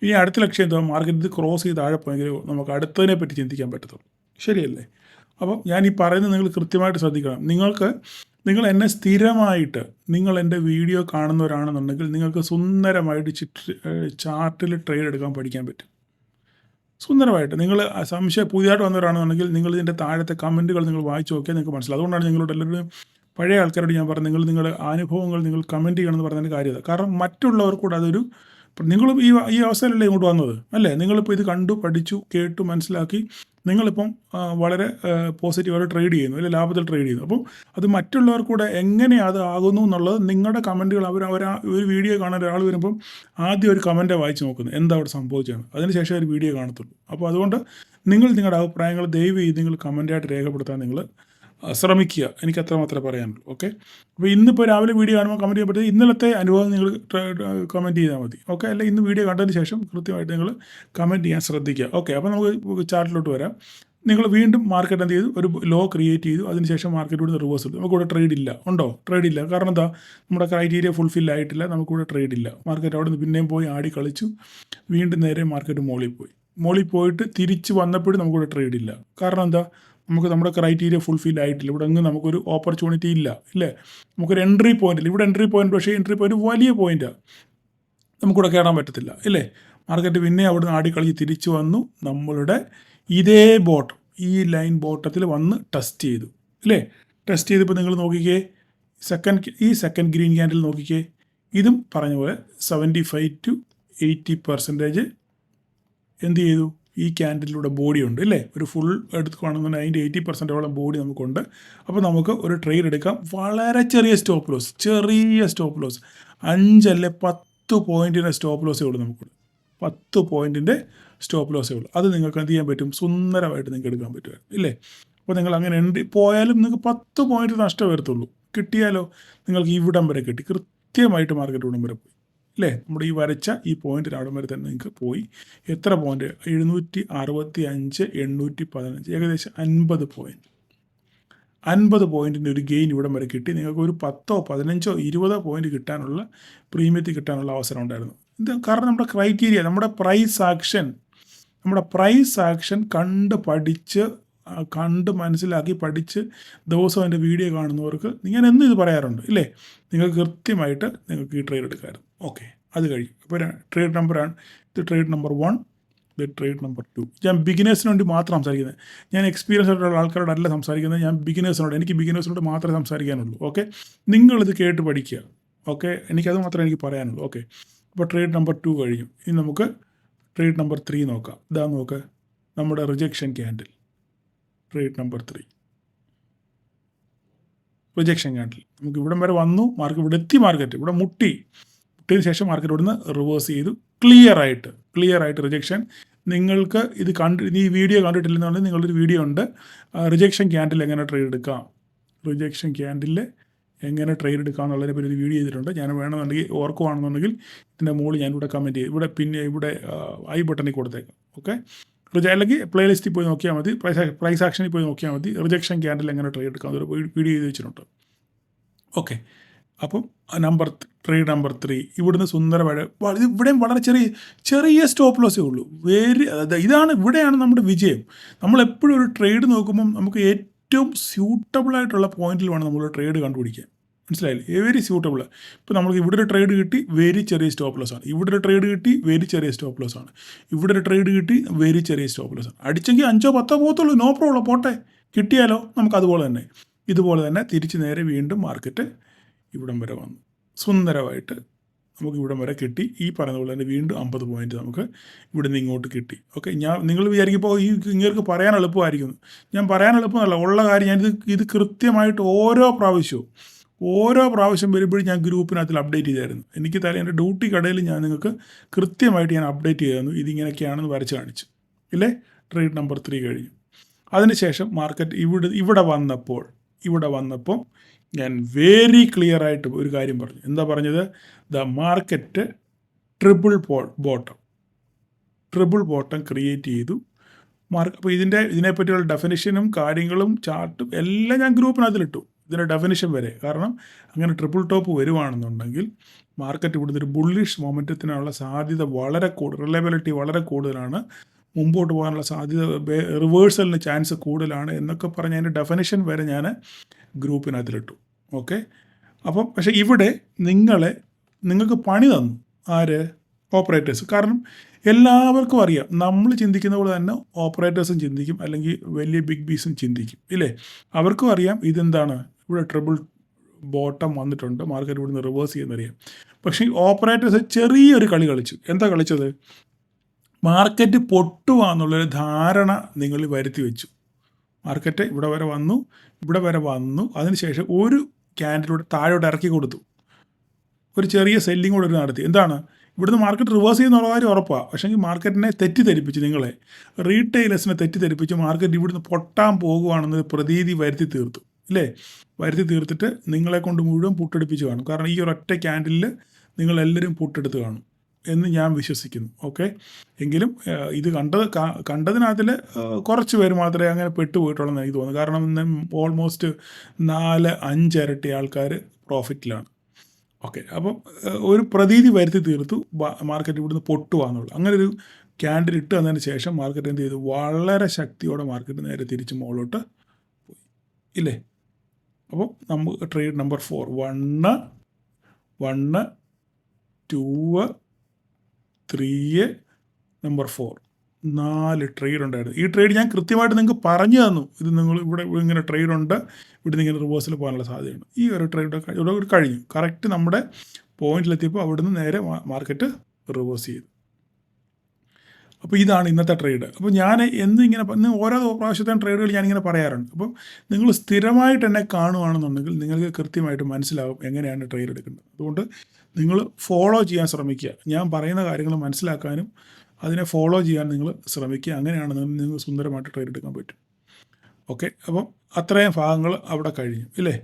Speaker 1: ഇനി അടുത്ത ലക്ഷ്യം എന്താ? മാർക്കറ്റ് ഇത് ക്രോസ് ചെയ്ത് താഴെ പോയെങ്കിൽ നമുക്ക് അടുത്തതിനെ പറ്റി ചിന്തിക്കാൻ പറ്റത്തുള്ളൂ. ശരിയല്ലേ? അപ്പം ഞാൻ ഈ പറയുന്നത് നിങ്ങൾ കൃത്യമായിട്ട് ശ്രദ്ധിക്കണം. നിങ്ങൾ എന്നെ സ്ഥിരമായിട്ട് നിങ്ങൾ എൻ്റെ വീഡിയോ കാണുന്നവരാണെന്നുണ്ടെങ്കിൽ നിങ്ങൾക്ക് സുന്ദരമായിട്ട് ചാർട്ടിൽ ട്രേഡ് എടുക്കാൻ പഠിക്കാൻ പറ്റും. സുന്ദരമായിട്ട് നിങ്ങൾ പുതിയതായിട്ട് വന്നവരാണെന്നുണ്ടെങ്കിൽ നിങ്ങൾ ഇതിൻ്റെ താഴത്തെ കമൻറ്റുകൾ നിങ്ങൾ വായിച്ച് നോക്കിയാൽ നിങ്ങൾക്ക് മനസ്സിലാവും. അതുകൊണ്ടാണ് നിങ്ങളോട് എല്ലാവരും പഴയ ആൾക്കാരോട് ഞാൻ പറഞ്ഞത് നിങ്ങളുടെ അനുഭവങ്ങൾ നിങ്ങൾ കമൻറ്റ് ചെയ്യണമെന്ന് പറഞ്ഞതിൻ്റെ കാര്യത. കാരണം മറ്റുള്ളവർക്കൂടെ അതൊരു, നിങ്ങളും ഈ അവസ്ഥയിലല്ലേ ഇങ്ങോട്ട് വന്നത് അല്ലേ? നിങ്ങളിപ്പോൾ ഇത് കണ്ടു, പഠിച്ചു, കേട്ടു, മനസ്സിലാക്കി നിങ്ങളിപ്പം വളരെ പോസിറ്റീവായിട്ട് ട്രേഡ് ചെയ്യുന്നു അല്ലെ, ലാഭത്തിൽ ട്രേഡ് ചെയ്യുന്നു. അപ്പം അത് മറ്റുള്ളവർക്കൂടെ എങ്ങനെ അത് ആകുന്നു എന്നുള്ളത് നിങ്ങളുടെ കമൻറ്റുകൾ ഒരു വീഡിയോ കാണാൻ ഒരാൾ വരുമ്പം ആദ്യം ഒരു കമൻറ്റ് വായിച്ച് നോക്കുന്നത് എന്താ അവിടെ സംഭവിച്ചത്, അതിനുശേഷം ഒരു വീഡിയോ കാണത്തുള്ളൂ. അപ്പോൾ അതുകൊണ്ട് നിങ്ങളുടെ അഭിപ്രായങ്ങൾ ദയവ് ചെയ്ത് നിങ്ങൾ കമൻറ്റായിട്ട് രേഖപ്പെടുത്താൻ നിങ്ങൾ ശ്രമിക്കുക. എനിക്ക് അത്ര മാത്രമേ പറയാനുള്ളൂ. ഓക്കെ, അപ്പോൾ ഇന്നിപ്പോൾ രാവിലെ വീഡിയോ കാണുമ്പോൾ കമൻറ്റ് ചെയ്യപ്പെട്ടത് ഇന്നലത്തെ അനുഭവം നിങ്ങൾ കമൻറ്റ് ചെയ്താൽ മതി. ഓക്കെ, അല്ല ഇന്ന് വീഡിയോ കണ്ടതിന് ശേഷം കൃത്യമായിട്ട് നിങ്ങൾ കമൻറ്റ് ചെയ്യാൻ ശ്രദ്ധിക്കുക. ഓക്കെ, അപ്പോൾ നമുക്ക് ചാർട്ടിലോട്ട് വരാം. നിങ്ങൾ വീണ്ടും മാർക്കറ്റ് എന്ത് ചെയ്തു? ഒരു ലോ ക്രിയേറ്റ് ചെയ്തു. അതിനുശേഷം മാർക്കറ്റ് ഇവിടെ റിവേഴ്സ് ചെയ്തു. നമുക്കിവിടെ ട്രേഡ് ഇല്ല. ഉണ്ടോ? ട്രേഡ് ഇല്ല. കാരണം എന്താ? നമ്മുടെ ക്രൈറ്റീരിയ ഫുൾഫിൽ ആയിട്ടില്ല. നമുക്കിവിടെ ട്രേഡ് ഇല്ല. മാർക്കറ്റ് അവിടെ നിന്ന് പിന്നെയും പോയി ആടി കളിച്ചു. വീണ്ടും നേരെ മാർക്കറ്റ് മോളിൽ പോയിട്ട് തിരിച്ച് വന്നപ്പോഴും നമുക്കിവിടെ ട്രേഡ് ഇല്ല. കാരണം എന്താ? നമ്മുടെ ക്രൈറ്റീരിയ ഫുൾഫിൽ ആയിട്ടില്ല. ഇവിടെ അങ്ങ് നമുക്കൊരു ഓപ്പർച്യൂണിറ്റി ഇല്ല ഇല്ലേ? നമുക്കൊരു എൻട്രി പോയിന്റ് ഇല്ല. ഇവിടെ എൻട്രി പോയിന്റ്, പക്ഷേ എൻട്രി പോയിന്റ് വലിയ പോയിന്റാണ്, നമുക്കിവിടെ കയറാൻ പറ്റത്തില്ല ഇല്ലേ? മാർക്കറ്റ് പിന്നെ അവിടെ നിന്ന് ആടിക്കളിച്ച് തിരിച്ചു വന്നു. നമ്മളുടെ ഇതേ ബോട്ടം, ഈ ലൈൻ ബോട്ടത്തിൽ വന്ന് ടെസ്റ്റ് ചെയ്തു ഇല്ലേ? ടെസ്റ്റ് ചെയ്തപ്പോൾ നിങ്ങൾ നോക്കിക്കേ, സെക്കൻഡ് ഗ്രീൻ ക്യാൻഡിൽ നോക്കിക്കേ. ഇതും പറഞ്ഞ പോലെ 75 to 80% എന്ത് ചെയ്തു? ഈ ക്യാൻഡിലൂടെ ബോഡി ഉണ്ട് ഇല്ലേ? ഒരു ഫുൾ എടുക്കുകയാണെന്നുണ്ടെങ്കിൽ അതിൻ്റെ 80% ബോഡി നമുക്കുണ്ട്. അപ്പോൾ നമുക്ക് ഒരു ട്രേഡ് എടുക്കാം. വളരെ ചെറിയ സ്റ്റോപ്പ് ലോസ്, 5 അല്ലെ 10 പോയിൻറ്റിൻ്റെ സ്റ്റോപ്പ് ലോസേ ഉള്ളൂ. നമുക്ക് 10 പോയിൻറ്റിൻ്റെ സ്റ്റോപ്പ് ലോസേ ഉള്ളൂ. അത് നിങ്ങൾക്ക് എന്ത് ചെയ്യാൻ പറ്റും? സുന്ദരമായിട്ട് നിങ്ങൾക്ക് എടുക്കാൻ പറ്റും ഇല്ലേ? അപ്പോൾ നിങ്ങൾ അങ്ങനെ പോയാലും നിങ്ങൾക്ക് 10 പോയിൻറ്റ് നഷ്ടം വരത്തുള്ളൂ. കിട്ടിയാലോ നിങ്ങൾക്ക് ഇവിടം വരെ കിട്ടി, കൃത്യമായിട്ട് മാർക്കറ്റ് ഇവിടം വരെ പോയി അല്ലേ? നമ്മുടെ ഈ വരച്ച ഈ പോയിന്റിന് അവിടെ വരെ തന്നെ നിങ്ങൾക്ക് പോയി. എത്ര പോയിന്റ്? 765, 815, ഏകദേശം 50 പോയിന്റ്. 50 പോയിന്റിൻ്റെ ഒരു ഗെയിൻ ഇവിടം വരെ കിട്ടി. നിങ്ങൾക്ക് ഒരു 10, 15, 20 പോയിന്റ് കിട്ടാനുള്ള, പ്രീമിയത്തിൽ കിട്ടാനുള്ള അവസരം ഉണ്ടായിരുന്നു. ഇത് കാരണം നമ്മുടെ ക്രൈറ്റീരിയ, നമ്മുടെ പ്രൈസ് ആക്ഷൻ കണ്ട് മനസ്സിലാക്കി പഠിച്ച് ദിവസം എൻ്റെ വീഡിയോ കാണുന്നവർക്ക് ഞാൻ എന്നും ഇത് പറയാറുണ്ട് ഇല്ലേ? നിങ്ങൾക്ക് കൃത്യമായിട്ട് നിങ്ങൾക്ക് ഈ ട്രേഡ് എടുക്കാമായിരുന്നു. ഓക്കെ, അത് കഴിയും. അപ്പോൾ ട്രേഡ് നമ്പറാണ് ഇത്. ട്രേഡ് നമ്പർ 1, ഇത് ട്രേഡ് നമ്പർ 2. ഞാൻ ബിഗിനേഴ്സിന് വേണ്ടി മാത്രം സംസാരിക്കുന്നത്. ഞാൻ എക്സ്പീരിയൻസ് ആയിട്ടുള്ള ആൾക്കാരോടല്ല സംസാരിക്കുന്നത്. എനിക്ക് ബിഗിനേഴ്സിനോട് മാത്രമേ സംസാരിക്കാനുള്ളൂ. ഓക്കെ, നിങ്ങളിത് കേട്ട് പഠിക്കുക. ഓക്കെ, എനിക്കത് മാത്രമേ എനിക്ക് പറയാനുള്ളൂ. ഓക്കെ, അപ്പോൾ ട്രേഡ് നമ്പർ 2 കഴിഞ്ഞു. ഇനി നമുക്ക് ട്രേഡ് നമ്പർ 3 നോക്കാം. ഇതാ നോക്ക്, നമ്മുടെ rejection candle. Trade number 3 rejection candle. നമുക്ക് ഇവിടം വരെ വന്നു. മാർക്കറ്റ് ഇവിടെ മുട്ടിയതിന് ശേഷം മാർക്കറ്റ് ഇവിടുന്ന് റിവേഴ്സ് ചെയ്തു. ക്ലിയർ ആയിട്ട് റിജക്ഷൻ. നിങ്ങൾക്ക് ഈ വീഡിയോ കണ്ടിട്ടില്ലെന്നുണ്ടെങ്കിൽ നിങ്ങളൊരു വീഡിയോ ഉണ്ട്, റിജക്ഷൻ ക്യാൻഡിൽ എങ്ങനെ ട്രേഡ് എടുക്കാം എന്നുള്ളതിനെ പറ്റി ഒരു വീഡിയോ ചെയ്തിട്ടുണ്ട്. ഞാൻ വേണമെന്നുണ്ടെങ്കിൽ ഓർക്കുവാണെന്നുണ്ടെങ്കിൽ ഇതിൻ്റെ മുകളിൽ ഞാനിവിടെ കമൻറ്റ് ചെയ്യും. ഇവിടെ ഐ ബട്ടണിൽ കൊടുത്തേക്കാം. ഓക്കെ, അല്ലെങ്കിൽ പ്ലേലിസ്റ്റിൽ പോയി നോക്കിയാൽ മതി, പ്രൈസ് ആക്ഷനിൽ പോയി നോക്കിയാൽ മതി. റിജക്ഷൻ ക്യാൻഡിൽ എങ്ങനെ ട്രേഡ് എടുക്കാം അതൊരു വീഡിയോ ചെയ്ത് വെച്ചിട്ടുണ്ട്. ഓക്കെ, അപ്പം ട്രേഡ് നമ്പർ 3 ഇവിടുന്ന് സുന്ദരമായിട്ട് ഇവിടെയും വളരെ ചെറിയ സ്റ്റോപ്പ് ലോസേ ഉള്ളൂ. ഇവിടെയാണ് നമ്മുടെ വിജയം. നമ്മളെപ്പോഴും ഒരു ട്രേഡ് നോക്കുമ്പം നമുക്ക് ഏറ്റവും സ്യൂട്ടബിളായിട്ടുള്ള പോയിന്റിൽ വേണം നമ്മൾ ട്രേഡ് കണ്ടുപിടിക്കാൻ. മനസ്സിലായില്ലേ? Very suitable. ഇപ്പോൾ നമുക്ക് ഇവിടെ ഒരു ട്രേഡ് കിട്ടി, വെരി ചെറിയ സ്റ്റോപ്പ് ലോസ് ആണ്. ഇവിടെ ഒരു ട്രേഡ് കിട്ടി, വെരി ചെറിയ സ്റ്റോപ്പ് ലോസ് ആണ്. ഇവിടെ ഒരു ട്രേഡ് കിട്ടി, വെരി ചെറിയ സ്റ്റോപ്പ് ലോസ് ആണ്. അടിച്ചെങ്കിൽ 5-10 പോകത്തുള്ളൂ, നോ പ്രോബ്ലം, പോട്ടെ. കിട്ടിയാലോ നമുക്ക് അതുപോലെ തന്നെ. ഇതുപോലെ തന്നെ തിരിച്ച് നേരെ വീണ്ടും മാർക്കറ്റ് ഇവിടം വരെ വന്നു. സുന്ദരമായിട്ട് നമുക്ക് ഇവിടം വരെ കിട്ടി. ഈ പറയുന്ന പോലെ തന്നെ വീണ്ടും 50 പോയിൻറ്റ് നമുക്ക് ഇവിടുന്ന് ഇങ്ങോട്ട് കിട്ടി. ഓക്കെ, നിങ്ങൾ വിചാരിക്കുമ്പോൾ ഇങ്ങൾക്ക് പറയാൻ എളുപ്പമായിരിക്കും. ഞാൻ പറയാൻ എളുപ്പമല്ല, ഉള്ള കാര്യം ഇത് കൃത്യമായിട്ട് ഓരോ പ്രാവശ്യം വരുമ്പോഴും ഞാൻ ഗ്രൂപ്പിനകത്തിൽ അപ്ഡേറ്റ് ചെയ്തായിരുന്നു. എനിക്ക് എൻ്റെ ഡ്യൂട്ടി കടയിൽ ഞാൻ നിങ്ങൾക്ക് കൃത്യമായിട്ട് ഞാൻ അപ്ഡേറ്റ് ചെയ്തായിരുന്നു. ഇതിങ്ങനെയൊക്കെയാണെന്ന് വരച്ച് കാണിച്ചു ഇല്ലേ. ട്രേഡ് നമ്പർ 3 കഴിഞ്ഞു. അതിനുശേഷം മാർക്കറ്റ് ഇവിടെ വന്നപ്പോൾ ഞാൻ വെരി ക്ലിയർ ആയിട്ട് ഒരു കാര്യം പറഞ്ഞു. എന്താ പറഞ്ഞത്? The market triple bottom create ചെയ്തു. അപ്പോൾ ഇതിനെപ്പറ്റിയുള്ള ഡെഫിനിഷനും കാര്യങ്ങളും ചാർട്ടും എല്ലാം ഞാൻ ഗ്രൂപ്പിനകത്തിലിട്ടു, ഇതിൻ്റെ ഡെഫിനിഷൻ വരെ. കാരണം അങ്ങനെ ട്രിപ്പിൾ ടോപ്പ് വരുവാണെന്നുണ്ടെങ്കിൽ മാർക്കറ്റ് ഇവിടുന്ന് ഒരു ബുള്ളിഷ് മൊമെൻറ്റത്തിനുള്ള സാധ്യത വളരെ റിലയബിലിറ്റി വളരെ കൂടുതലാണ്, മുമ്പോട്ട് പോകാനുള്ള സാധ്യത, റിവേഴ്സലിന് ചാൻസ് കൂടുതലാണ് എന്നൊക്കെ പറഞ്ഞ് അതിൻ്റെ ഡെഫിനിഷൻ വരെ ഞാൻ ഗ്രൂപ്പിനകത്തിലിട്ടു. ഓക്കെ, അപ്പം പക്ഷേ ഇവിടെ നിങ്ങൾക്ക് പണി തന്നു ആര്? ഓപ്പറേറ്റേഴ്സ്. കാരണം എല്ലാവർക്കും അറിയാം, നമ്മൾ ചിന്തിക്കുന്ന പോലെ തന്നെ ഓപ്പറേറ്റേഴ്സും ചിന്തിക്കും, അല്ലെങ്കിൽ വലിയ ബിഗ് ബീസും ചിന്തിക്കും ഇല്ലേ. അവർക്കും അറിയാം ഇതെന്താണ്, ഇവിടെ ട്രിപ്പിൾ ബോട്ടം വന്നിട്ടുണ്ട്, മാർക്കറ്റ് ഇവിടുന്ന് റിവേഴ്സ് ചെയ്യുന്നറിയാം. പക്ഷേ ഈ ചെറിയൊരു കളി കളിച്ചു. എന്താ കളിച്ചത്? മാർക്കറ്റ് പൊട്ടുവാന്നുള്ളൊരു ധാരണ നിങ്ങൾ വരുത്തി വെച്ചു. മാർക്കറ്റ് ഇവിടെ വരെ വന്നു. അതിനുശേഷം ഒരു ക്യാൻഡിലൂടെ താഴോട്ട് ഇറക്കി കൊടുത്തു, ഒരു ചെറിയ സെല്ലിംഗ് കൂടെ നടത്തി. എന്താണ്? ഇവിടുന്ന് മാർക്കറ്റ് റിവേഴ്സ് ചെയ്യുന്നുള്ള കാര്യം ഉറപ്പാണ്. പക്ഷേ മാർക്കറ്റിനെ തെറ്റിദ്ധരിപ്പിച്ച്, നിങ്ങളെ റീറ്റെയിലേഴ്സിനെ തെറ്റിദ്ധരിപ്പിച്ച് മാർക്കറ്റ് ഇവിടുന്ന് പൊട്ടാൻ പോകുകയാണെന്ന് പ്രതീതി വരുത്തി തീർത്തു ഇല്ലേ. വരുത്തി തീർത്തിട്ട് നിങ്ങളെ കൊണ്ട് മുഴുവൻ പുട്ടെടുപ്പിച്ച് കാണും. കാരണം ഈ ഒരൊറ്റ ക്യാൻഡിലിൽ നിങ്ങളെല്ലാവരും പുട്ടെടുത്ത് കാണും എന്ന് ഞാൻ വിശ്വസിക്കുന്നു. ഓക്കെ, എങ്കിലും ഇത് കണ്ടതിനകത്തിൽ കുറച്ച് പേര് മാത്രമേ അങ്ങനെ പെട്ടുപോയിട്ടുള്ളതെന്ന് എനിക്ക് തോന്നുന്നു. കാരണം ഇന്ന് ഓൾമോസ്റ്റ് 4-5 ഇരട്ടി ആൾക്കാർ പ്രോഫിറ്റിലാണ്. ഓക്കെ, അപ്പം ഒരു പ്രതീതി വരുത്തി തീർത്തു മാർക്കറ്റ് ഇവിടുന്ന് പൊട്ടുവാന്നുള്ളൂ. അങ്ങനെ ഒരു ക്യാൻഡിൽ ഇട്ട് വന്നതിന് ശേഷം മാർക്കറ്റ് എന്ത് ചെയ്തു? വളരെ ശക്തിയോടെ മാർക്കറ്റ് നേരെ തിരിച്ച് മുകളിലോട്ട് പോയി ഇല്ലേ. അപ്പോൾ നമുക്ക് ട്രേഡ് നമ്പർ 4 1 2 3 നമ്പർ 4 4 ട്രേഡ് ഉണ്ടായിരുന്നു. ഈ ട്രേഡ് ഞാൻ കൃത്യമായിട്ട് നിങ്ങൾക്ക് പറഞ്ഞു തന്നു. ഇത് നിങ്ങൾ ഇവിടെ ഇങ്ങനെ ട്രേഡ് ഉണ്ട്, ഇവിടുന്ന് ഇങ്ങനെ റിവേഴ്സിൽ പോകാനുള്ള സാധ്യതയുണ്ട്. ഈ ഒരു ട്രേഡ് ഇവിടെ കഴിഞ്ഞു. കറക്റ്റ് നമ്മുടെ പോയിന്റിലെത്തിയപ്പോൾ അവിടുന്ന് നേരെ മാർക്കറ്റ് റിവേഴ്സ് ചെയ്തു. അപ്പോൾ ഇതാണ് ഇന്നത്തെ ട്രേഡ്. അപ്പോൾ ഞാൻ ഇന്ന് ഓരോ പ്രാവശ്യത്തെയും ട്രേഡുകൾ ഞാനിങ്ങനെ പറയാറുണ്ട്. അപ്പം നിങ്ങൾ സ്ഥിരമായിട്ട് എന്നെ കാണുകയാണെന്നുണ്ടെങ്കിൽ നിങ്ങൾക്ക് കൃത്യമായിട്ട് മനസ്സിലാകും എങ്ങനെയാണ് ട്രേഡ് എടുക്കേണ്ടത്. അതുകൊണ്ട് നിങ്ങൾ ഫോളോ ചെയ്യാൻ ശ്രമിക്കുക. ഞാൻ പറയുന്ന കാര്യങ്ങൾ മനസ്സിലാക്കാനും അതിനെ ഫോളോ ചെയ്യാൻ നിങ്ങൾ ശ്രമിക്കുക. അങ്ങനെയാണ് നിങ്ങൾക്ക് സുന്ദരമായിട്ട് ട്രേഡ് എടുക്കാൻ പറ്റും. ഓക്കെ, അപ്പം അത്രയും ഭാഗങ്ങൾ അവിടെ കഴിഞ്ഞു ഇല്ലേ.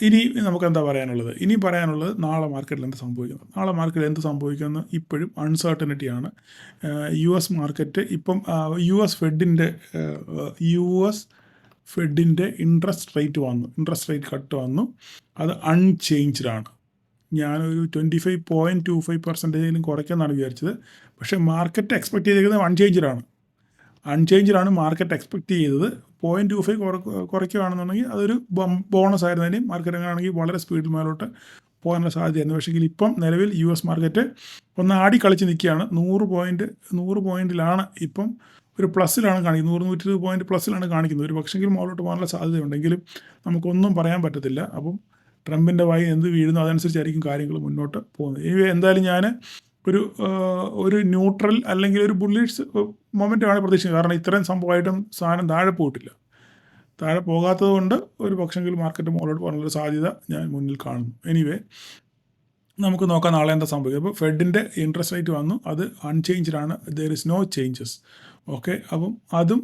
Speaker 1: ഇനി നമുക്ക് എന്താ പറയാനുള്ളത്? ഇനി പറയാനുള്ളത് നാളെ മാർക്കറ്റിൽ എന്ത് സംഭവിക്കുന്നു. നാളെ മാർക്കറ്റിൽ എന്ത് സംഭവിക്കുമെന്ന് ഇപ്പോഴും അൺസർട്ടനിറ്റിയാണ്. US മാർക്കറ്റ് ഇപ്പം US ഫെഡിൻ്റെ ഇൻട്രസ്റ്റ് റേറ്റ് കട്ട് വന്നു. അത് അൺചേഞ്ച്ഡാണ്. ഞാനൊരു 25.25% കുറയ്ക്കുമെന്നാണ് വിചാരിച്ചത്. പക്ഷേ മാർക്കറ്റ് എക്സ്പെക്റ്റ് ചെയ്തിരിക്കുന്നത് അൺചേഞ്ച്ഡാണ് മാർക്കറ്റ് എക്സ്പെക്റ്റ് ചെയ്തത്. 0.25 കുറയ്ക്കുകയാണെന്നുണ്ടെങ്കിൽ അതൊരു ബോണസ് ആയിരുന്നതിന് മാർക്കറ്റ് എങ്ങനെയാണെങ്കിൽ വളരെ സ്പീഡിൽ മേലോട്ട് പോകാനുള്ള സാധ്യതയായിരുന്നു. പക്ഷേ ഇപ്പം നിലവിൽ US മാർക്കറ്റ് ഒന്ന് ആടി കളിച്ച് നിൽക്കുകയാണ്. 100 പോയിൻറ്റിലാണ് ഇപ്പം ഒരു പ്ലസ്സിലാണ് കാണിക്കുന്നത്. 100-120 പോയിൻറ്റ് പ്ലസ്സിലാണ് കാണിക്കുന്നത്. ഒരു പക്ഷെങ്കിലും മുകളിലോട്ട് പോകാനുള്ള സാധ്യതയുണ്ടെങ്കിലും നമുക്കൊന്നും പറയാൻ പറ്റത്തില്ല. അപ്പം ട്രംപിൻ്റെ വായി എന്ത് വീഴുന്നു അതനുസരിച്ചായിരിക്കും കാര്യങ്ങൾ മുന്നോട്ട് പോകുന്നത്. ഇനി എന്തായാലും ഞാൻ ഒരു ന്യൂട്രൽ അല്ലെങ്കിൽ ഒരു ബുള്ളിഷ് മൊമെൻറ്റാണ് പ്രതീക്ഷിക്കുന്നത്. കാരണം ഇത്രയും സംഭവമായിട്ടും സാധനം താഴെ പോയിട്ടില്ല. താഴെ പോകാത്തത് കൊണ്ട് ഒരു പക്ഷെങ്കിലും മാർക്കറ്റ് മുകളിലോട്ട് പോകാനുള്ള സാധ്യത ഞാൻ മുന്നിൽ കാണുന്നു. എനിവേ, നമുക്ക് നോക്കാം നാളെ എന്താ സംഭവിക്കുക. അപ്പോൾ ഫെഡിൻ്റെ ഇൻട്രസ്റ്റ് റേറ്റ് വന്നു, അത് അൺചേഞ്ച്ഡാണ്. There is no changes. Okay, അപ്പം അതും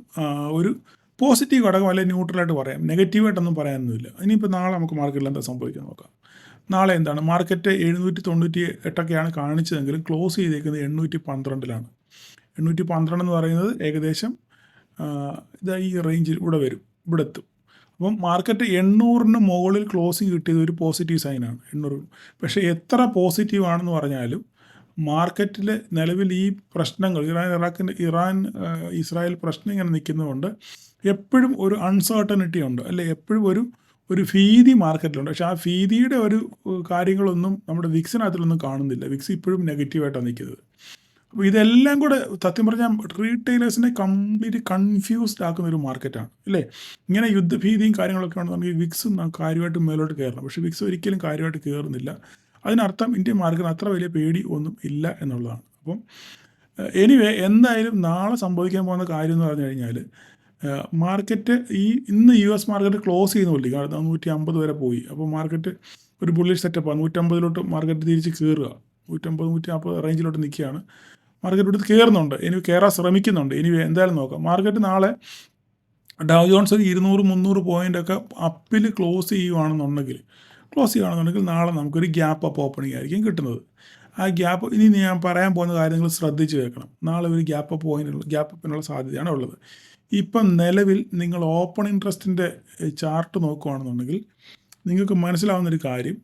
Speaker 1: ഒരു പോസിറ്റീവ് ഘടകം അല്ലെങ്കിൽ ന്യൂട്രലായിട്ട് പറയാം. നെഗറ്റീവായിട്ടൊന്നും പറയാനൊന്നുമില്ല. ഇനിയിപ്പോൾ നാളെ നമുക്ക് മാർക്കറ്റിൽ എന്താ സംഭവിക്കാൻ നോക്കാം. നാളെ എന്താണ്? മാർക്കറ്റ് 798 കാണിച്ചതെങ്കിലും ക്ലോസ് ചെയ്തേക്കുന്നത് 812 812 എന്ന് പറയുന്നത് ഏകദേശം ഇതാ ഈ റേഞ്ചിൽ ഇവിടെ എത്തും. അപ്പം മാർക്കറ്റ് 800 മുകളിൽ ക്ലോസിങ് കിട്ടിയത് ഒരു പോസിറ്റീവ് സൈനാണ്. 800. പക്ഷേ എത്ര പോസിറ്റീവ് ആണെന്ന് പറഞ്ഞാലും മാർക്കറ്റിൽ നിലവിൽ ഈ പ്രശ്നങ്ങൾ ഇസ്രായേൽ പ്രശ്നം ഇങ്ങനെ നിൽക്കുന്നതുകൊണ്ട് എപ്പോഴും ഒരു അൺസർട്ടനിറ്റി ഉണ്ട് അല്ലേ, എപ്പോഴും ഒരു ഭീതി മാർക്കറ്റിലുണ്ട്. പക്ഷേ ആ ഭീതിയുടെ ഒരു കാര്യങ്ങളൊന്നും നമ്മുടെ വിക്സിനകത്തിലൊന്നും കാണുന്നില്ല. വിക്സ് ഇപ്പോഴും നെഗറ്റീവായിട്ടാണ് നിൽക്കുന്നത്. അപ്പോൾ ഇതെല്ലാം കൂടെ സത്യം പറഞ്ഞാൽ റീറ്റെയിലേഴ്സിനെ കംപ്ലീറ്റ് കൺഫ്യൂസ്ഡ് ആക്കുന്ന ഒരു മാർക്കറ്റാണ് അല്ലേ. ഇങ്ങനെ യുദ്ധഭീതിയും കാര്യങ്ങളൊക്കെ ഉണ്ടെന്നുണ്ടെങ്കിൽ വിക്സ് കാര്യമായിട്ട് മേലോട്ട് കയറണം. പക്ഷേ വിക്സ് ഒരിക്കലും കാര്യമായിട്ട് കയറുന്നില്ല. അതിനർത്ഥം ഇന്ത്യൻ മാർക്കറ്റിന് അത്ര വലിയ പേടി ഒന്നും ഇല്ല എന്നുള്ളതാണ്. അപ്പം എനിവേ എന്തായാലും നാളെ സംഭവിക്കാൻ പോകുന്ന കാര്യം എന്ന് പറഞ്ഞു കഴിഞ്ഞാൽ മാർക്കറ്റ് ഇന്ന് US മാർക്കറ്റ് ക്ലോസ് ചെയ്യുന്നില്ല, കാരണം 150 വരെ പോയി. അപ്പോൾ മാർക്കറ്റ് ഒരു ബുള്ളിഷ് സെറ്റപ്പാണ്. 150 മാർക്കറ്റ് തിരിച്ച് കയറുക, 150 140 റേഞ്ചിലോട്ട് നിൽക്കുകയാണ്. മാർക്കറ്റ് എടുത്ത് കയറുന്നുണ്ട്, ഇനി കയറാൻ ശ്രമിക്കുന്നുണ്ട്. ഇനി എന്തായാലും നോക്കാം. മാർക്കറ്റ് നാളെ ഡൗ ജോൺസ് ഒരു 200-300 പോയിൻ്റൊക്കെ അപ്പിൽ ക്ലോസ് ചെയ്യുകയാണെന്നുണ്ടെങ്കിൽ നാളെ നമുക്കൊരു ഗ്യാപ്പ് അപ്പ് ഓപ്പണിംഗ് ആയിരിക്കും കിട്ടുന്നത്. ആ ഗ്യാപ്പ് ഇനി ഞാൻ പറയാൻ പോകുന്ന കാര്യങ്ങൾ ശ്രദ്ധിച്ച് കേൾക്കണം. നാളെ ഒരു ഗ്യാപ്പ് അപ്പിനുള്ള സാധ്യതയാണ് ഉള്ളത്. ഇപ്പം നിലവിൽ നിങ്ങൾ ഓപ്പൺ ഇൻട്രസ്റ്റിൻ്റെ ചാർട്ട് നോക്കുകയാണെന്നുണ്ടെങ്കിൽ നിങ്ങൾക്ക് മനസ്സിലാവുന്നൊരു കാര്യം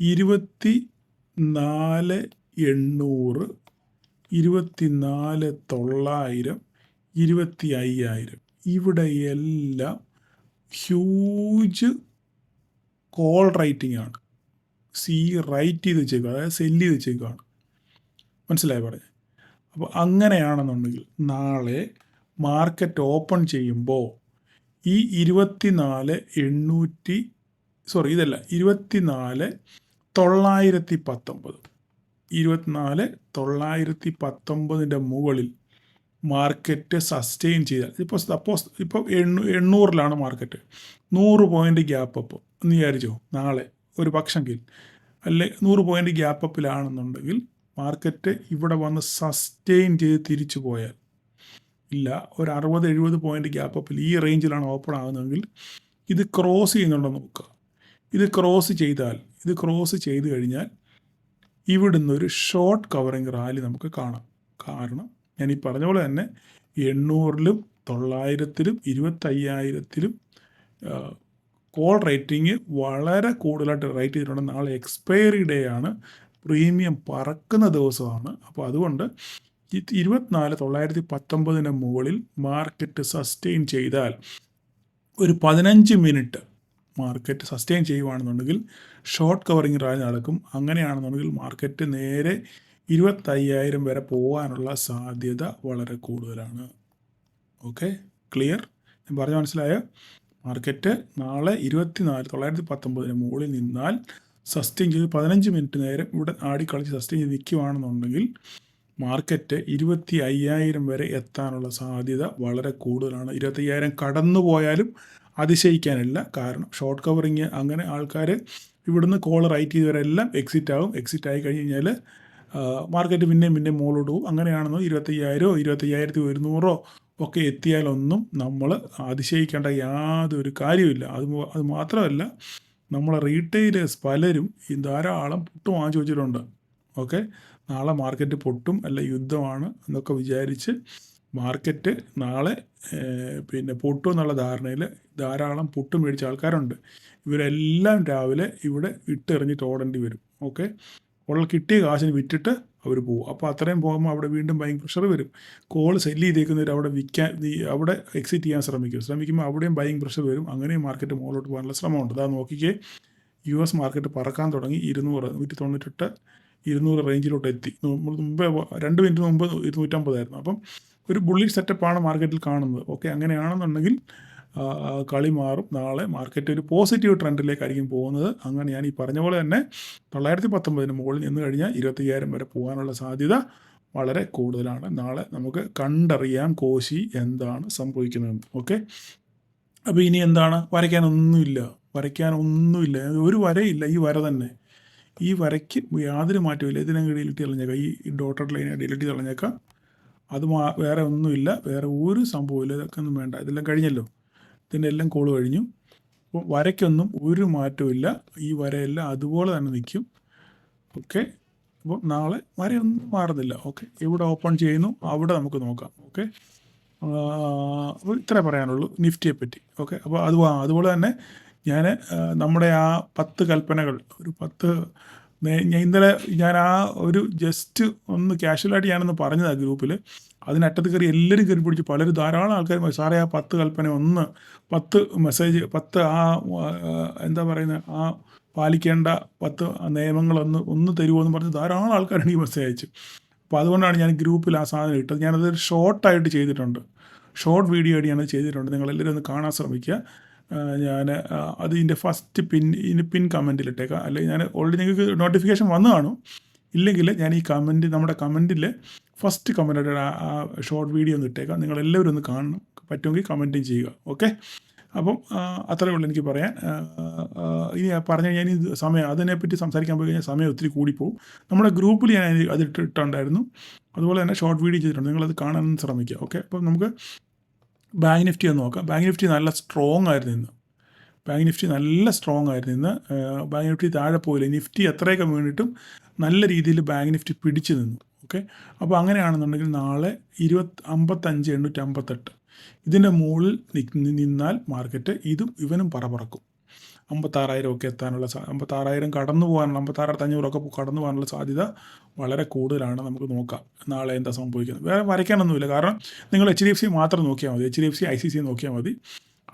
Speaker 1: 24,800, 24,900, 25,000 ഇവിടെയെല്ലാം ഹ്യൂജ് കോൾ റൈറ്റിംഗ് ആണ്. റൈറ്റ് ചെയ്ത് വെച്ചേക്കുക, അതായത് സെല്ല് ചെയ്ത് വെച്ചേക്കുകയാണ്. മനസ്സിലായി പറഞ്ഞത്? അപ്പോൾ അങ്ങനെയാണെന്നുണ്ടെങ്കിൽ നാളെ മാർക്കറ്റ് ഓപ്പൺ ചെയ്യുമ്പോൾ ഈ 24,919 മുകളിൽ മാർക്കറ്റ് സസ്റ്റെയിൻ ചെയ്താൽ, ഇപ്പോൾ സപ്പോസ് ഇപ്പോൾ 800 മാർക്കറ്റ്, 100 പോയിൻ്റ് ഗ്യാപ്പ് അപ്പ് എന്ന് വിചാരിച്ചോ. നാളെ ഒരു പക്ഷെങ്കിൽ അല്ലെ 100 പോയിൻ്റ് ഗ്യാപ്പ് അപ്പിലാണെന്നുണ്ടെങ്കിൽ മാർക്കറ്റ് ഇവിടെ വന്ന് സസ്റ്റെയിൻ ചെയ്ത് തിരിച്ചു പോയാൽ, ഇല്ല ഒരു 60-70 പോയിൻ്റ് ഗ്യാപ്പ് അപ്പിൽ ഈ റേഞ്ചിലാണ് ഓപ്പൺ ആകുന്നതെങ്കിൽ ഇത് ക്രോസ് ചെയ്യുന്നുണ്ടോ നോക്കുക. ഇത് ക്രോസ് ചെയ്ത് കഴിഞ്ഞാൽ ഇവിടുന്ന് ഒരു ഷോർട്ട് കവറിങ് റാലി നമുക്ക് കാണാം. കാരണം ഞാൻ ഈ പറഞ്ഞ പോലെ തന്നെ 800-ലും 900-ലും 25,000-ലും കോൾ റേറ്റിംഗ് വളരെ കൂടുതലായിട്ട് റേറ്റ് ചെയ്തിട്ടുണ്ട്. നാളെ എക്സ്പയറി ഡേ ആണ്, പ്രീമിയം പറക്കുന്ന ദിവസമാണ്. അപ്പോൾ അതുകൊണ്ട് 24,919 മുകളിൽ മാർക്കറ്റ് സസ്റ്റെയിൻ ചെയ്താൽ ഒരു 15 മിനിറ്റ് മാർക്കറ്റ് സസ്റ്റെയിൻ ചെയ്യുകയാണെന്നുണ്ടെങ്കിൽ ഷോർട്ട് കവറിങ് റാലി നടക്കും. അങ്ങനെയാണെന്നുണ്ടെങ്കിൽ മാർക്കറ്റ് നേരെ 25,000 വരെ പോകാനുള്ള സാധ്യത വളരെ കൂടുതലാണ്. Okay, clear? ഞാൻ പറഞ്ഞ മനസ്സിലായോ? മാർക്കറ്റ് നാളെ 24,919 മുകളിൽ നിന്നാൽ സസ്റ്റെയിൻ ചെയ്ത് 15 മിനിറ്റ് നേരം ഇവിടെ ആടിക്കളിച്ച് സസ്റ്റെയിൻ ചെയ്ത് നിൽക്കുകയാണെന്നുണ്ടെങ്കിൽ മാർക്കറ്റ് 25,000 വരെ എത്താനുള്ള സാധ്യത വളരെ കൂടുതലാണ്. 25,000 കടന്നു പോയാലും അതിശയിക്കാനില്ല. കാരണം ഷോർട്ട് കവറിങ് അങ്ങനെ ആൾക്കാർ ഇവിടുന്ന് കോൾ റൈറ്റ് ചെയ്തവരെല്ലാം എക്സിറ്റ് ആയി കഴിഞ്ഞ് കഴിഞ്ഞാൽ മാർക്കറ്റ് പിന്നെയും മുകളിലോട്ട് പോകും. അങ്ങനെയാണെന്നോ 25,000 25,100 ഒക്കെ എത്തിയാലൊന്നും നമ്മൾ അതിശയിക്കേണ്ട യാതൊരു കാര്യമില്ല. അത് മാത്രമല്ല, നമ്മളെ റീറ്റെയിലേഴ്സ് പലരും ഈ ധാരാളം പുട്ട് വാങ്ങിച്ചു വെച്ചിട്ടുണ്ട്. ഓക്കെ, നാളെ മാർക്കറ്റ് പൊട്ടും, അല്ല യുദ്ധമാണ് എന്നൊക്കെ വിചാരിച്ച് മാർക്കറ്റ് നാളെ പൊട്ടും എന്നുള്ള ധാരണയിൽ ധാരാളം പുട്ട് മേടിച്ച ആൾക്കാരുണ്ട്. ഇവരെല്ലാം രാവിലെ ഇവിടെ ഇട്ടെറിഞ്ഞിട്ട് ഓടേണ്ടി വരും. ഓക്കെ, കിട്ടിയ കാശിന് വിറ്റിട്ട് അവർ പോകും. അപ്പോൾ അത്രയും പോകുമ്പോൾ അവിടെ വീണ്ടും ബൈങ് പ്രഷർ വരും. കോൾ സെല്ല് ചെയ്തേക്കുന്നവർ അവിടെ എക്സിറ്റ് ചെയ്യാൻ ശ്രമിക്കുമ്പോൾ അവിടെയും ബൈങ് പ്രഷർ വരും. അങ്ങനെയും മാർക്കറ്റ് മുകളിലോട്ട് പോകാനുള്ള ശ്രമമുണ്ട്. അതാ നോക്കിക്കേ, US മാർക്കറ്റ് പറക്കാൻ തുടങ്ങി. 198, 200 റേഞ്ചിലോട്ട് എത്തി. മുമ്പേ 2 മിനിറ്റ് മുമ്പ് 250 അപ്പം ഒരു ബുള്ളിഷ് സെറ്റപ്പാണ് മാർക്കറ്റിൽ കാണുന്നത്. ഓക്കെ, അങ്ങനെയാണെന്നുണ്ടെങ്കിൽ കളി മാറും. നാളെ മാർക്കറ്റ് ഒരു പോസിറ്റീവ് ട്രെൻഡിലേക്കായിരിക്കും പോകുന്നത്. അങ്ങനെ ഞാൻ ഈ പറഞ്ഞ പോലെ തന്നെ 919 മുകളിൽ നിന്ന് കഴിഞ്ഞാൽ 25,000 വരെ പോകാനുള്ള സാധ്യത വളരെ കൂടുതലാണ്. നാളെ നമുക്ക് കണ്ടറിയാം കോശി എന്താണ് സംഭവിക്കുന്നതെന്ന്. ഓക്കെ, അപ്പോൾ ഇനി എന്താണ്? വരയ്ക്കാനൊന്നുമില്ല, ഒരു വരയില്ല. ഈ വര തന്നെ, ഈ വരയ്ക്ക് യാതൊരു മാറ്റമില്ല. ഇതിനങ്ങ് ഡിലീറ്റ് കളഞ്ഞേക്കാം. ഈ ഡോട്ടഡ് ലൈനെ ഡിലീറ്റ് കളഞ്ഞേക്കാം. അത് വേറെ ഒന്നുമില്ല, വേറെ ഒരു സംഭവമില്ല. ഇതൊക്കെ ഒന്നും വേണ്ട, ഇതെല്ലാം കഴിഞ്ഞല്ലോ. ഇതിൻ്റെ എല്ലാം കോള് കഴിഞ്ഞു. അപ്പോൾ വരയ്ക്കൊന്നും ഒരു മാറ്റമില്ല. ഈ വരയെല്ലാം അതുപോലെ തന്നെ നിൽക്കും. ഓക്കെ, അപ്പോൾ നാളെ വരയൊന്നും മാറുന്നില്ല. ഓക്കെ, ഇവിടെ ഓപ്പൺ ചെയ്യുന്നു, അവിടെ നമുക്ക് നോക്കാം. ഓക്കെ, അപ്പോൾ ഇത്രേ പറയാനുള്ളൂ നിഫ്റ്റിയെ പറ്റി. ഓക്കെ, അപ്പോൾ അതുപോലെ തന്നെ ഞാൻ നമ്മുടെ ആ 10 കൽപ്പനകൾ, ഒരു 10 ഞാൻ ഇന്നലെ ആ ഒരു ജസ്റ്റ് ഒന്ന് കാഷ്വലായിട്ട് ഞാനൊന്ന് പറഞ്ഞതാണ് ഗ്രൂപ്പിൽ. അതിനറ്റത്ത് കയറി എല്ലാവരും കയറി പിടിച്ച് പലരും ധാരാളം ആൾക്കാർ സാറേ ആ 10 കൽപ്പന 10 മെസ്സേജ് 10 എന്താ പറയുന്നത് പാലിക്കേണ്ട 10 നിയമങ്ങളൊന്ന് തരുമോ എന്ന് പറഞ്ഞ് ധാരാളം ആൾക്കാർ എനിക്ക് മെസ്സേജ് അയച്ചു. അപ്പോൾ അതുകൊണ്ടാണ് ഞാൻ ഗ്രൂപ്പിൽ ആ സാധനം ഇട്ടത്. ഞാനതൊരു ഷോർട്ടായിട്ട് ചെയ്തിട്ടുണ്ട്, ഷോർട്ട് വീഡിയോ ആയിട്ട് ഞാനത് ചെയ്തിട്ടുണ്ട്. നിങ്ങളെല്ലാവരും ഒന്ന് കാണാൻ ശ്രമിക്കുക. ഞാൻ അതിൻ്റെ ഫസ്റ്റ് പിൻ കമൻറ്റിലിട്ടേക്കാം. അല്ലെങ്കിൽ ഞാൻ ഓൾറെഡി നിങ്ങൾക്ക് നോട്ടിഫിക്കേഷൻ വന്നു കാണും. ഇല്ലെങ്കിൽ ഞാൻ ഈ നമ്മുടെ കമൻറ്റിൽ ഫസ്റ്റ് കമൻറ്റായിട്ട് ആ ഷോർട്ട് വീഡിയോ ഒന്ന് ഇട്ടേക്കാം. നിങ്ങളെല്ലാവരും ഒന്ന് കാണണം, പറ്റുമെങ്കിൽ കമൻറ്റും ചെയ്യുക. ഓക്കെ, അപ്പം അത്രയേ ഉള്ളൂ എനിക്ക് പറയാൻ. ഇനി പറഞ്ഞു കഴിഞ്ഞാൽ ഇനി സമയം അതിനെപ്പറ്റി സംസാരിക്കാൻ പോയി കഴിഞ്ഞാൽ സമയം ഒത്തിരി കൂടിപ്പോവും. നമ്മുടെ ഗ്രൂപ്പിൽ ഞാൻ അത് ഇട്ടിട്ടുണ്ടായിരുന്നു. അതുപോലെ തന്നെ ഷോർട്ട് വീഡിയോ ചെയ്തിട്ടുണ്ട്, നിങ്ങളത് കാണാൻ ശ്രമിക്കുക. ഓക്കെ, അപ്പം നമുക്ക് ബാങ്ക് നിഫ്റ്റി ഒന്ന് നോക്കാം. ബാങ്ക് നിഫ്റ്റി നല്ല സ്ട്രോങ് ആയിരുന്നു ഇന്ന്. ബാങ്ക് നിഫ്റ്റി താഴെ പോയില്ല. നിഫ്റ്റി എത്രയൊക്കെ വീണിട്ടും നല്ല രീതിയിൽ ബാങ്ക് നിഫ്റ്റി പിടിച്ചു നിന്നു. ഓക്കെ, അപ്പോൾ അങ്ങനെയാണെന്നുണ്ടെങ്കിൽ നാളെ 55,858 ഇതിൻ്റെ മുകളിൽ നിന്നാൽ മാർക്കറ്റ് ഇവനും പറക്കും. 56,000 ഒക്കെ എത്താനുള്ള 56,000 കടന്നു പോകാനുള്ള 56,500 കടന്നു പോകാനുള്ള സാധ്യത വളരെ കൂടുതലാണ്. നമുക്ക് നോക്കാം നാളെ എന്താ സംഭവിക്കുന്നത്. വേറെ വരയ്ക്കാനൊന്നുമില്ല, കാരണം നിങ്ങൾ HDFC മാത്രം നോക്കിയാൽ മതി. HDFC ICICI നോക്കിയാൽ മതി.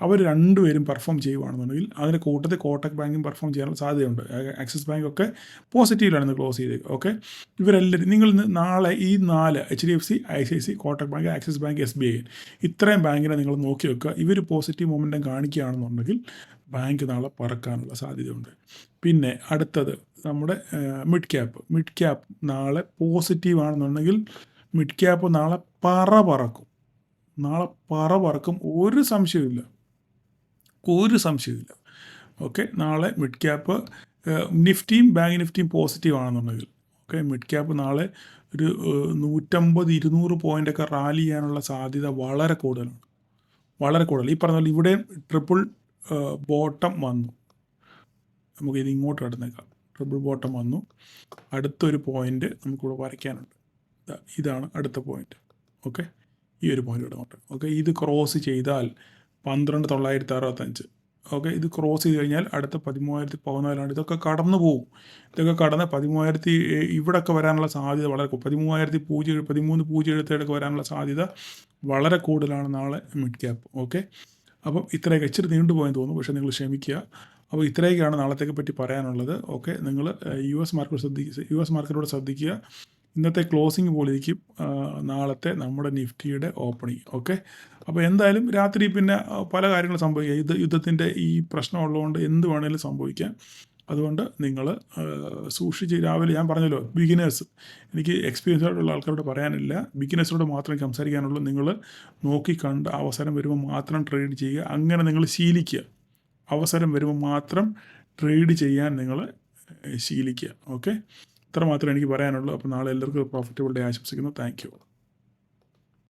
Speaker 1: അവർ രണ്ടുപേരും പെർഫോം ചെയ്യുകയാണെന്നുണ്ടെങ്കിൽ അതിൻ്റെ കൂട്ടത്തിൽ കോട്ടക് ബാങ്കും പെർഫോം ചെയ്യാനുള്ള സാധ്യതയുണ്ട്. ആക്സിസ് ബാങ്കൊക്കെ പോസിറ്റീവിലാണ് ക്ലോസ് ചെയ്തത്. ഓക്കെ, ഇവരെല്ലാവരും നിങ്ങൾ നാളെ ഈ 4 HDFC ICICI Kotak bank axis bank SBI ഇത്രയും ബാങ്കിനെ നിങ്ങൾ നോക്കി വെക്കുക. ഇവർ പോസിറ്റീവ് മൊമെൻറ്റം കാണിക്കുകയാണെന്നുണ്ടെങ്കിൽ ബാങ്ക് നാളെ പറക്കാനുള്ള സാധ്യതയുണ്ട്. പിന്നെ അടുത്തത് നമ്മുടെ മിഡ് ക്യാപ്പ് നാളെ പോസിറ്റീവ് ആണെന്നുണ്ടെങ്കിൽ മിഡ് ക്യാപ്പ് നാളെ പറക്കും. ഒരു സംശയമില്ല. ഓക്കെ, നാളെ മിഡ് ക്യാപ്പ് നിഫ്റ്റിയും ബാങ്ക് നിഫ്റ്റിയും പോസിറ്റീവ് ആണെന്നുണ്ടെങ്കിൽ ഓക്കെ, മിഡ് ക്യാപ്പ് നാളെ ഒരു 150-200 പോയിൻ്റൊക്കെ റാലി ചെയ്യാനുള്ള സാധ്യത വളരെ കൂടുതൽ. ഈ പറഞ്ഞ പോലെ ഇവിടെ ട്രിപ്പിൾ ബോട്ടം വന്നു. നമുക്കിത് ഇങ്ങോട്ട് കടന്നേക്കാം. ട്രിപ്പിൾ ബോട്ടം വന്നു. അടുത്തൊരു പോയിൻ്റ് നമുക്കിവിടെ വരയ്ക്കാനുണ്ട്. ഇതാണ് അടുത്ത പോയിൻ്റ്. ഓക്കെ, ഈ ഒരു പോയിൻ്റ് ഇടമുണ്ട്. ഓക്കെ, ഇത് ക്രോസ് ചെയ്താൽ 12,965. ഓക്കെ, ഇത് ക്രോസ് ചെയ്ത് കഴിഞ്ഞാൽ അടുത്ത 13,014 ഇതൊക്കെ കടന്നു പോകും. ഇതൊക്കെ കടന്ന് 13,000 ഇവിടെയൊക്കെ വരാനുള്ള സാധ്യത വളരെ 13,007 വരാനുള്ള സാധ്യത വളരെ കൂടുതലാണ് നാളെ മിഡ് ക്യാപ്പ്. ഓക്കെ, അപ്പം ഇത്രയൊക്കെ ഇച്ചിരി നീണ്ടുപോയെന്ന് തോന്നുന്നു, പക്ഷേ നിങ്ങൾ ക്ഷമിക്കുക. അപ്പോൾ ഇത്രയൊക്കെയാണ് നാളത്തേക്ക് പറ്റി പറയാനുള്ളത്. ഓക്കെ, നിങ്ങൾ US മാർക്കറ്റോട് ശ്രദ്ധിക്കുക. ഇന്നത്തെ ക്ലോസിങ് പോലിരിക്കും നാളത്തെ നമ്മുടെ നിഫ്റ്റിയുടെ ഓപ്പണിങ്. ഓക്കെ, അപ്പോൾ എന്തായാലും രാത്രി പിന്നെ പല കാര്യങ്ങളും സംഭവിക്കാം. യുദ്ധത്തിൻ്റെ ഈ പ്രശ്നമുള്ളതുകൊണ്ട് എന്ത് വേണേലും സംഭവിക്കാം. അതുകൊണ്ട് നിങ്ങൾ സൂക്ഷിച്ച് രാവിലെ ഞാൻ പറഞ്ഞല്ലോ, ബിഗിനേഴ്സ്, എനിക്ക് എക്സ്പീരിയൻസ് ആയിട്ടുള്ള ആൾക്കാരോട് പറയാനില്ല, ബിഗിനേഴ്സിനോട് മാത്രമേ സംസാരിക്കാനുള്ളൂ. നിങ്ങൾ നോക്കിക്കണ്ട് അവസരം വരുമ്പോൾ മാത്രം ട്രേഡ് ചെയ്യുക. അങ്ങനെ നിങ്ങൾ ശീലിക്കുക. അവസരം വരുമ്പോൾ മാത്രം ട്രേഡ് ചെയ്യാൻ നിങ്ങൾ ശീലിക്കുക. ഓക്കെ, ഇത്ര മാത്രമേ എനിക്ക് പറയാനുള്ളൂ. അപ്പോൾ നാളെ എല്ലാവർക്കും പ്രോഫിറ്റബിൾ ഡേ ആശംസിക്കുന്നു. Thank you.